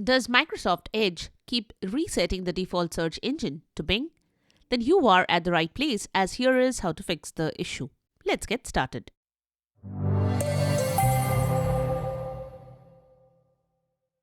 Does Microsoft Edge keep resetting the default search engine to Bing? Then you are at the right place, as here is how to fix the issue. Let's get started.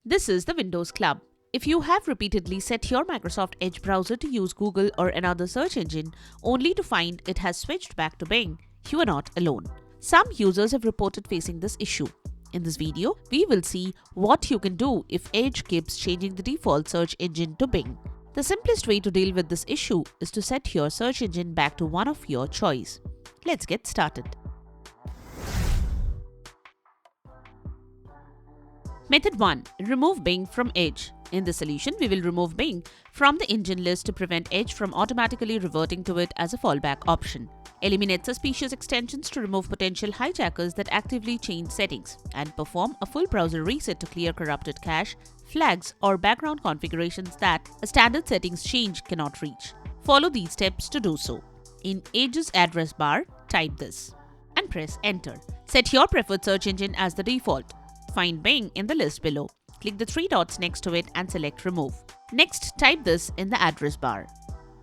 This is the Windows Club. If you have repeatedly set your Microsoft Edge browser to use Google or another search engine only to find it has switched back to Bing, you are not alone. Some users have reported facing this issue. In this video, we will see what you can do if Edge keeps changing the default search engine to Bing. The simplest way to deal with this issue is to set your search engine back to one of your choice. Let's get started. Method 1. Remove Bing from Edge. In this solution, we will remove Bing from the engine list to prevent Edge from automatically reverting to it as a fallback option. Eliminate suspicious extensions to remove potential hijackers that actively change settings, and perform a full browser reset to clear corrupted cache, flags, or background configurations that a standard settings change cannot reach. Follow these steps to do so. In Edge's address bar, type this and press enter. Set your preferred search engine as the default. Find Bing in the list below. Click the three dots next to it and select remove. Next, type this in the address bar.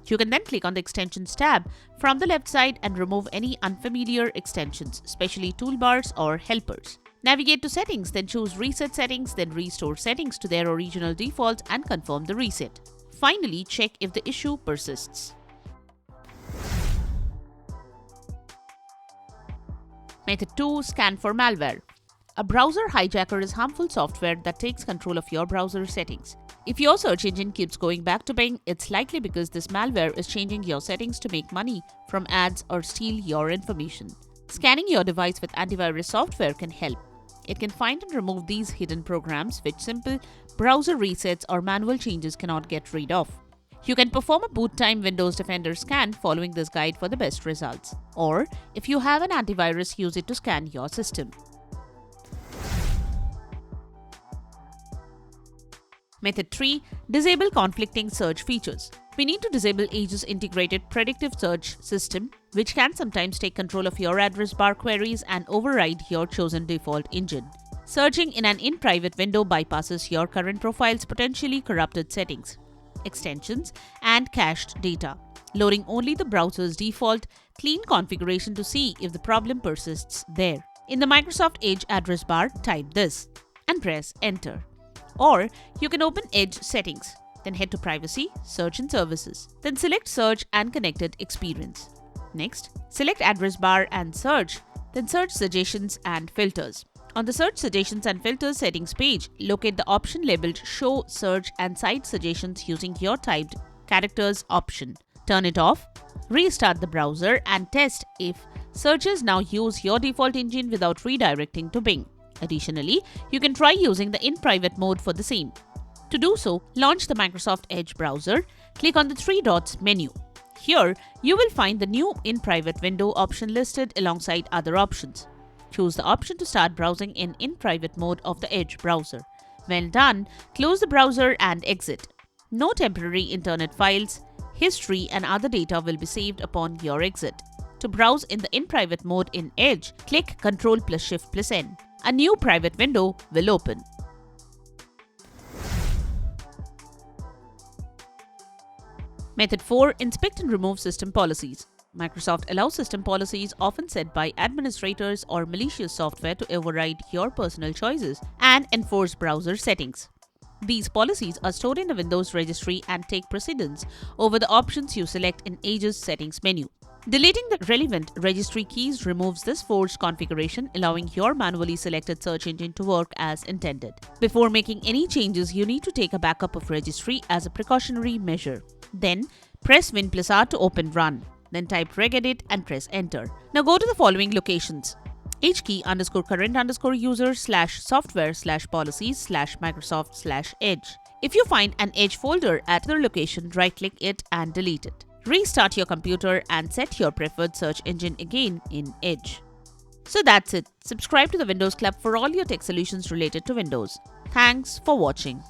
You can then click on the extensions tab from the left side and remove any unfamiliar extensions, especially toolbars or helpers. Navigate to settings, then choose reset settings, then restore settings to their original defaults and confirm the reset. Finally, check if the issue persists. Method 2. Scan for malware. A browser hijacker is harmful software that takes control of your browser settings. If your search engine keeps going back to Bing, it's likely because this malware is changing your settings to make money from ads or steal your information. Scanning your device with antivirus software can help. It can find and remove these hidden programs which simple browser resets or manual changes cannot get rid of. You can perform a boot time Windows Defender scan following this guide for the best results. Or, if you have an antivirus, use it to scan your system. Method 3. Disable conflicting search features. We need to disable Edge's integrated predictive search system, which can sometimes take control of your address bar queries and override your chosen default engine. Searching in an in-private window bypasses your current profile's potentially corrupted settings, extensions, and cached data, loading only the browser's default, clean configuration to see if the problem persists there. In the Microsoft Edge address bar, type this and press enter. Or you can open Edge settings, then head to Privacy, Search and Services. Then select Search and Connected Experience. Next, select Address Bar and Search, then Search Suggestions and Filters. On the Search Suggestions and Filters settings page, locate the option labeled Show Search and Site Suggestions using your typed characters option. Turn it off, restart the browser, and test if searches now use your default engine without redirecting to Bing. Additionally, you can try using the in-private mode for the same. To do so, launch the Microsoft Edge browser, click on the three dots menu. Here, you will find the new in-private window option listed alongside other options. Choose the option to start browsing in in-private mode of the Edge browser. When done, close the browser and exit. No temporary internet files, history, and other data will be saved upon your exit. To browse in the in-private mode in Edge, click Ctrl+Shift+N. A new private window will open. Method 4. Inspect and remove system policies. Microsoft allows system policies often set by administrators or malicious software to override your personal choices and enforce browser settings. These policies are stored in the Windows registry and take precedence over the options you select in Edge's settings menu. Deleting the relevant registry keys removes this forced configuration, allowing your manually selected search engine to work as intended. Before making any changes, you need to take a backup of registry as a precautionary measure. Then, press Win+R to open Run. Then type regedit and press enter. Now go to the following locations: hkey_current_user/software/policies/Microsoft/Edge. If you find an Edge folder at the location, right-click it and delete it. Restart your computer and set your preferred search engine again in Edge. So that's it. Subscribe to the Windows Club for all your tech solutions related to Windows. Thanks for watching.